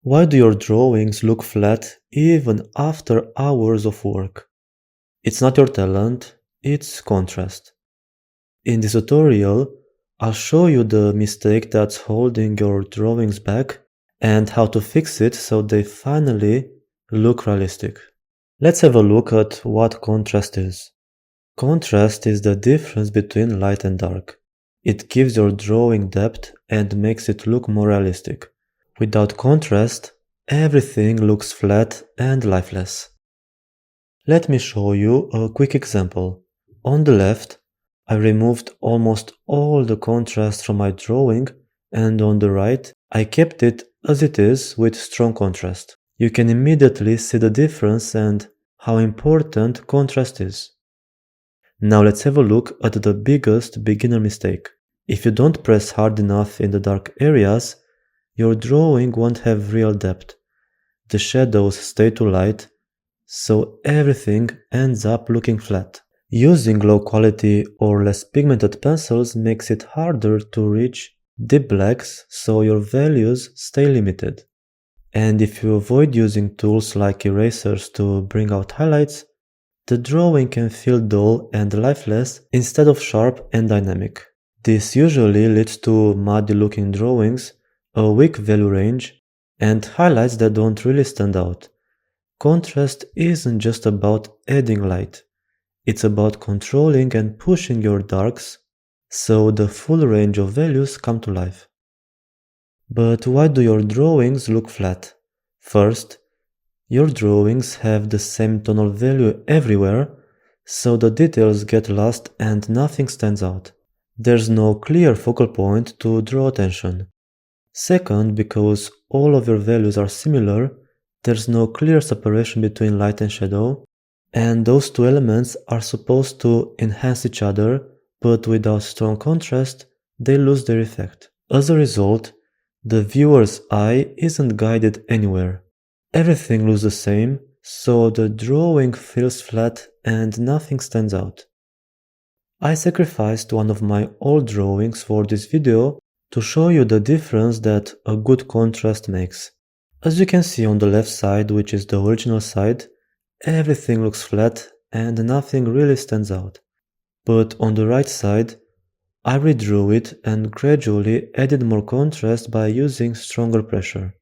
Why do your drawings look flat even after hours of work? It's not your talent, it's contrast. In this tutorial, I'll show you the mistake that's holding your drawings back and how to fix it so they finally look realistic. Let's have a look at what contrast is. Contrast is the difference between light and dark. It gives your drawing depth and makes it look more realistic. Without contrast, everything looks flat and lifeless. Let me show you a quick example. On the left, I removed almost all the contrast from my drawing, and on the right, I kept it as it is with strong contrast. You can immediately see the difference and how important contrast is. Now let's have a look at the biggest beginner mistake. If you don't press hard enough in the dark areas, your drawing won't have real depth. The shadows stay too light, so everything ends up looking flat. Using low quality or less pigmented pencils makes it harder to reach deep blacks, so your values stay limited. And if you avoid using tools like erasers to bring out highlights, the drawing can feel dull and lifeless instead of sharp and dynamic. This usually leads to muddy looking drawings, a weak value range, and highlights that don't really stand out. Contrast isn't just about adding light, it's about controlling and pushing your darks so the full range of values come to life. But why do your drawings look flat? First, your drawings have the same tonal value everywhere, so the details get lost and nothing stands out. There's no clear focal point to draw attention. Second, because all of your values are similar, there's no clear separation between light and shadow, and those two elements are supposed to enhance each other, but without strong contrast, they lose their effect. As a result, the viewer's eye isn't guided anywhere. Everything looks the same, so the drawing feels flat and nothing stands out. I sacrificed one of my old drawings for this video to show you the difference that a good contrast makes. As you can see on the left side, which is the original side, everything looks flat and nothing really stands out. But on the right side, I redrew it and gradually added more contrast by using stronger pressure.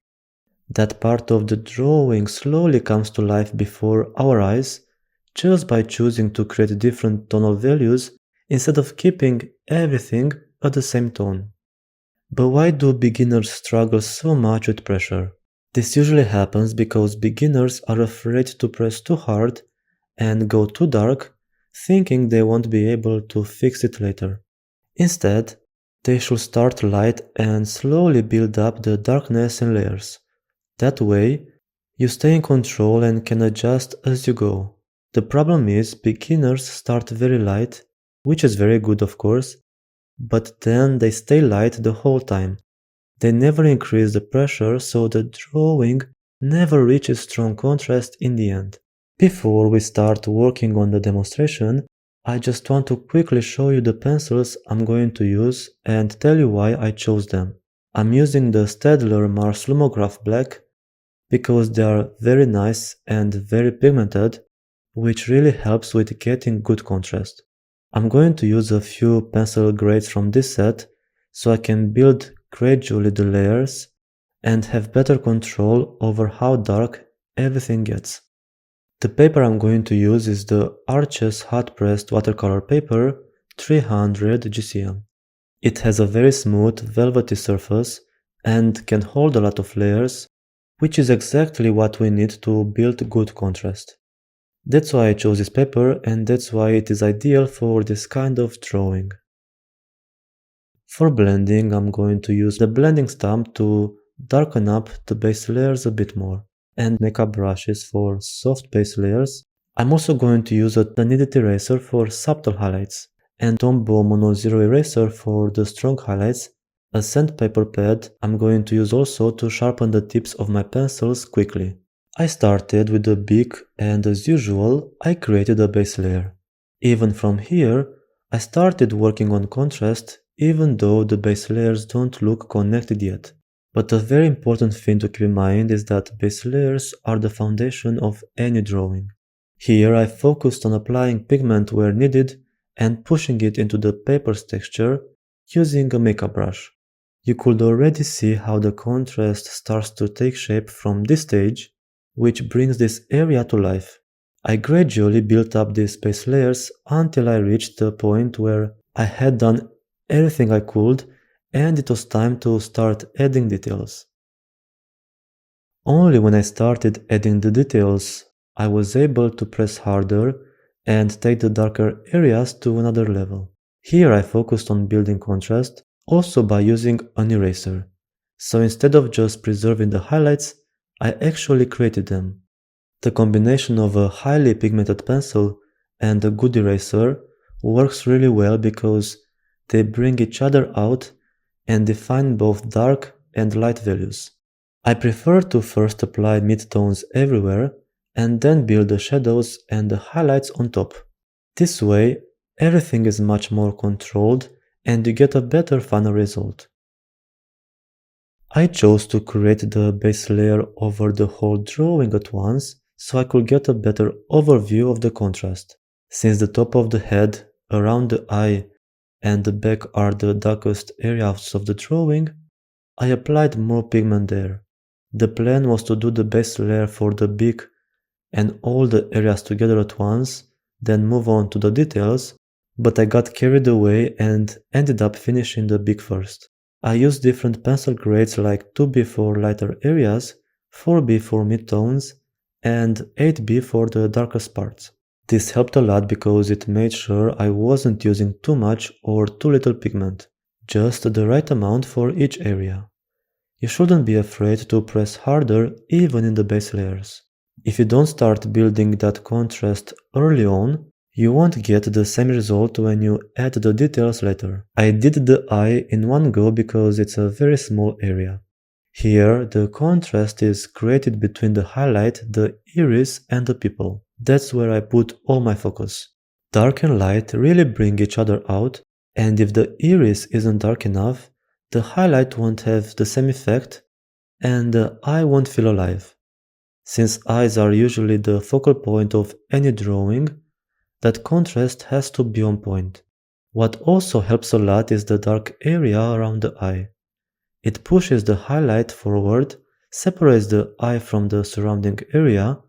That part of the drawing slowly comes to life before our eyes just by choosing to create different tonal values instead of keeping everything at the same tone. But why do beginners struggle so much with pressure? This usually happens because beginners are afraid to press too hard and go too dark, thinking they won't be able to fix it later. Instead, they should start light and slowly build up the darkness in layers. That way, you stay in control and can adjust as you go. The problem is beginners start very light, which is very good of course, but then they stay light the whole time. They never increase the pressure, so the drawing never reaches strong contrast in the end. Before we start working on the demonstration, I just want to quickly show you the pencils I'm going to use and tell you why I chose them. I'm using the Staedtler Mars Lumograph Black because they are very nice and very pigmented, which really helps with getting good contrast. I'm going to use a few pencil grades from this set so I can build gradually the layers and have better control over how dark everything gets. The paper I'm going to use is the Arches hot pressed watercolor paper 300 GCM. It has a very smooth velvety surface and can hold a lot of layers, which is exactly what we need to build good contrast. That's why I chose this paper and that's why it is ideal for this kind of drawing. For blending, I'm going to use the blending stamp to darken up the base layers a bit more, and makeup brushes for soft base layers. I'm also going to use a kneaded eraser for subtle highlights, and Tombow Mono Zero eraser for the strong highlights. A sandpaper pad I'm going to use also to sharpen the tips of my pencils quickly. I started with the beak and as usual, I created a base layer. Even from here, I started working on contrast even though the base layers don't look connected yet. But a very important thing to keep in mind is that base layers are the foundation of any drawing. Here I focused on applying pigment where needed and pushing it into the paper's texture using a makeup brush. You could already see how the contrast starts to take shape from this stage, which brings this area to life. I gradually built up these base layers until I reached the point where I had done everything I could and it was time to start adding details. Only when I started adding the details, I was able to press harder and take the darker areas to another level. Here I focused on building contrast, also by using an eraser. So instead of just preserving the highlights, I actually created them. The combination of a highly pigmented pencil and a good eraser works really well because they bring each other out and define both dark and light values. I prefer to first apply midtones everywhere and then build the shadows and the highlights on top. This way, everything is much more controlled and you get a better final result. I chose to create the base layer over the whole drawing at once so I could get a better overview of the contrast. Since the top of the head, around the eye, and the back are the darkest areas of the drawing, I applied more pigment there. The plan was to do the base layer for the beak and all the areas together at once, then move on to the details, but I got carried away and ended up finishing the beak first. I used different pencil grades like 2B for lighter areas, 4B for midtones, and 8B for the darkest parts. This helped a lot because it made sure I wasn't using too much or too little pigment, just the right amount for each area. You shouldn't be afraid to press harder even in the base layers. If you don't start building that contrast early on, you won't get the same result when you add the details later. I did the eye in one go because it's a very small area. Here, the contrast is created between the highlight, the iris, and the pupil. That's where I put all my focus. Dark and light really bring each other out, and if the iris isn't dark enough, the highlight won't have the same effect, and the eye won't feel alive. Since eyes are usually the focal point of any drawing, that contrast has to be on point. What also helps a lot is the dark area around the eye. It pushes the highlight forward, separates the eye from the surrounding area,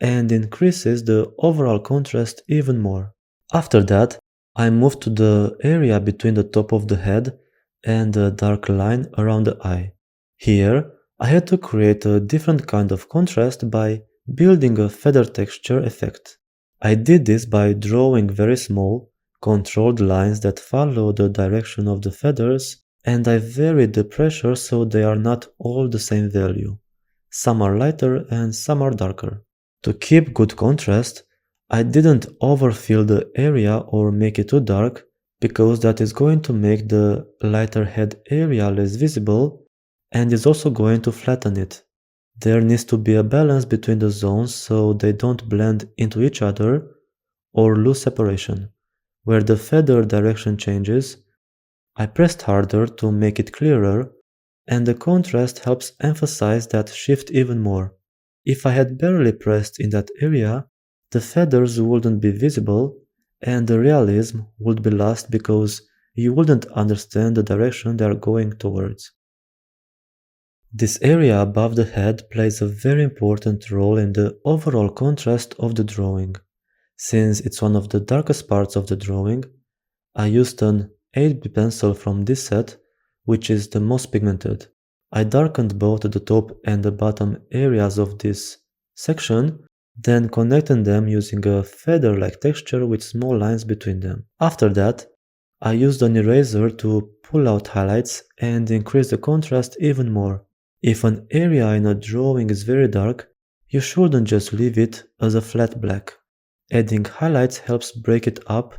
and increases the overall contrast even more. After that, I moved to the area between the top of the head and the dark line around the eye. Here, I had to create a different kind of contrast by building a feather texture effect. I did this by drawing very small, controlled lines that follow the direction of the feathers, and I varied the pressure so they are not all the same value. Some are lighter and some are darker. To keep good contrast, I didn't overfill the area or make it too dark, because that is going to make the lighter head area less visible and is also going to flatten it. There needs to be a balance between the zones so they don't blend into each other or lose separation. Where the feather direction changes, I pressed harder to make it clearer, and the contrast helps emphasize that shift even more. If I had barely pressed in that area, the feathers wouldn't be visible and the realism would be lost because you wouldn't understand the direction they are going towards. This area above the head plays a very important role in the overall contrast of the drawing. Since it's one of the darkest parts of the drawing, I used an 8B pencil from this set, which is the most pigmented. I darkened both the top and the bottom areas of this section, then connected them using a feather-like texture with small lines between them. After that, I used an eraser to pull out highlights and increase the contrast even more. If an area in a drawing is very dark, you shouldn't just leave it as a flat black. Adding highlights helps break it up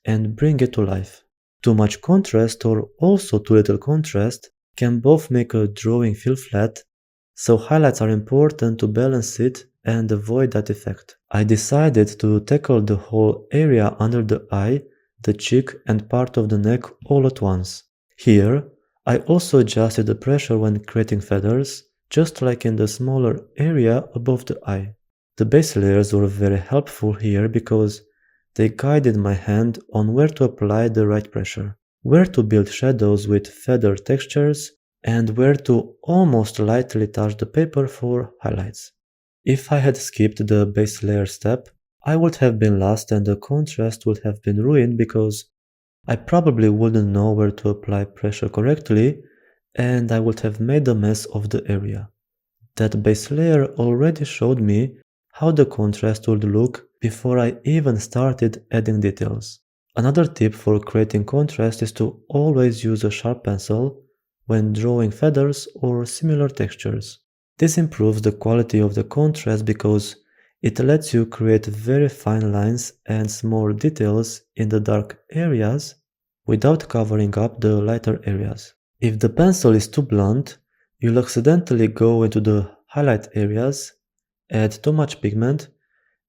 and bring it to life. Too much contrast or also too little contrast can both make a drawing feel flat, so highlights are important to balance it and avoid that effect. I decided to tackle the whole area under the eye, the cheek and part of the neck all at once. Here, I also adjusted the pressure when creating feathers, just like in the smaller area above the eye. The base layers were very helpful here because they guided my hand on where to apply the right pressure, where to build shadows with feather textures, and where to almost lightly touch the paper for highlights. If I had skipped the base layer step, I would have been lost and the contrast would have been ruined because I probably wouldn't know where to apply pressure correctly and I would have made a mess of the area. That base layer already showed me how the contrast would look before I even started adding details. Another tip for creating contrast is to always use a sharp pencil when drawing feathers or similar textures. This improves the quality of the contrast because it lets you create very fine lines and small details in the dark areas without covering up the lighter areas. If the pencil is too blunt, you'll accidentally go into the highlight areas, add too much pigment,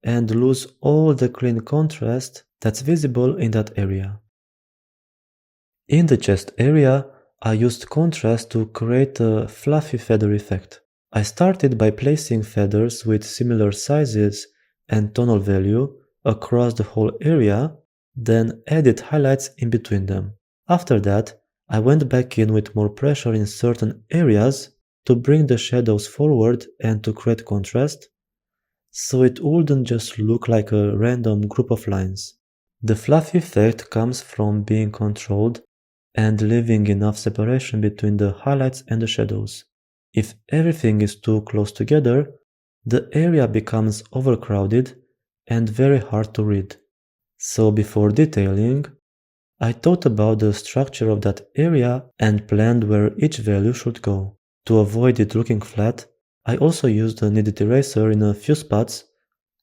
and lose all the clean contrast that's visible in that area. In the chest area, I used contrast to create a fluffy feather effect. I started by placing feathers with similar sizes and tonal value across the whole area, then added highlights in between them. After that, I went back in with more pressure in certain areas to bring the shadows forward and to create contrast, so it wouldn't just look like a random group of lines. The fluffy effect comes from being controlled and leaving enough separation between the highlights and the shadows. If everything is too close together, the area becomes overcrowded and very hard to read. So before detailing, I thought about the structure of that area and planned where each value should go. To avoid it looking flat, I also used a kneaded eraser in a few spots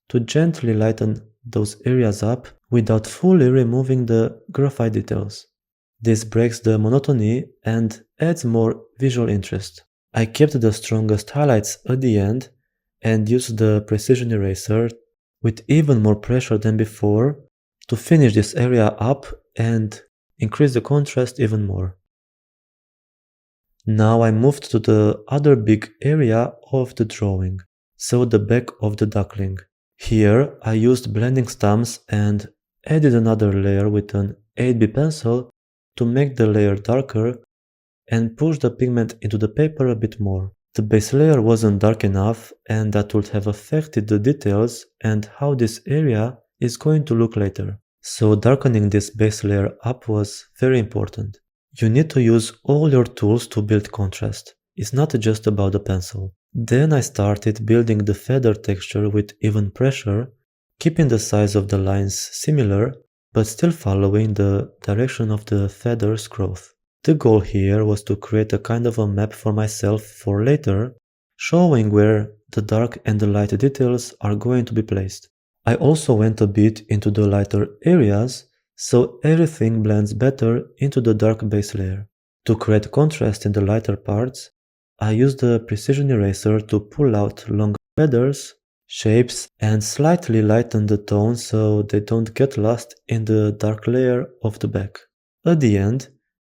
to gently lighten those areas up without fully removing the graphite details. This breaks the monotony and adds more visual interest. I kept the strongest highlights at the end and used the precision eraser with even more pressure than before to finish this area up and increase the contrast even more. Now I moved to the other big area of the drawing, so the back of the duckling. Here I used blending stumps and added another layer with an 8B pencil to make the layer darker and push the pigment into the paper a bit more. The base layer wasn't dark enough and that would have affected the details and how this area is going to look later. So darkening this base layer up was very important. You need to use all your tools to build contrast. It's not just about the pencil. Then I started building the feather texture with even pressure, keeping the size of the lines similar, but still following the direction of the feather's growth. The goal here was to create a kind of a map for myself for later, showing where the dark and the light details are going to be placed. I also went a bit into the lighter areas, so everything blends better into the dark base layer. To create contrast in the lighter parts, I used the precision eraser to pull out long feathers, shapes, and slightly lighten the tone so they don't get lost in the dark layer of the back. At the end,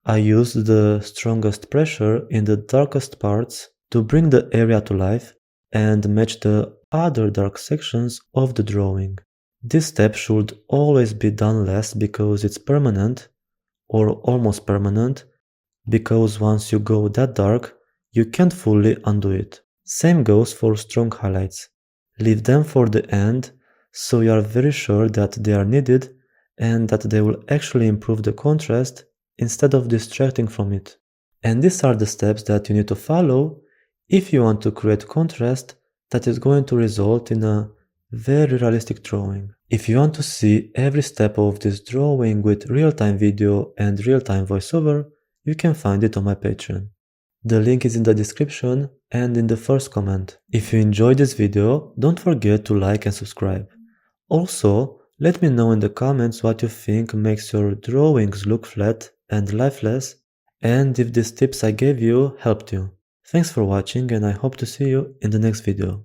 I used the strongest pressure in the darkest parts to bring the area to life and match the other dark sections of the drawing. This step should always be done last because it's permanent, or almost permanent, because once you go that dark, you can't fully undo it. Same goes for strong highlights. Leave them for the end so you are very sure that they are needed and that they will actually improve the contrast instead of distracting from it. And these are the steps that you need to follow if you want to create contrast that is going to result in a very realistic drawing. If you want to see every step of this drawing with real-time video and real-time voiceover, you can find it on my Patreon. The link is in the description and in the first comment. If you enjoyed this video, don't forget to like and subscribe. Also, let me know in the comments what you think makes your drawings look flat and lifeless, and if these tips I gave you helped you. Thanks for watching and I hope to see you in the next video.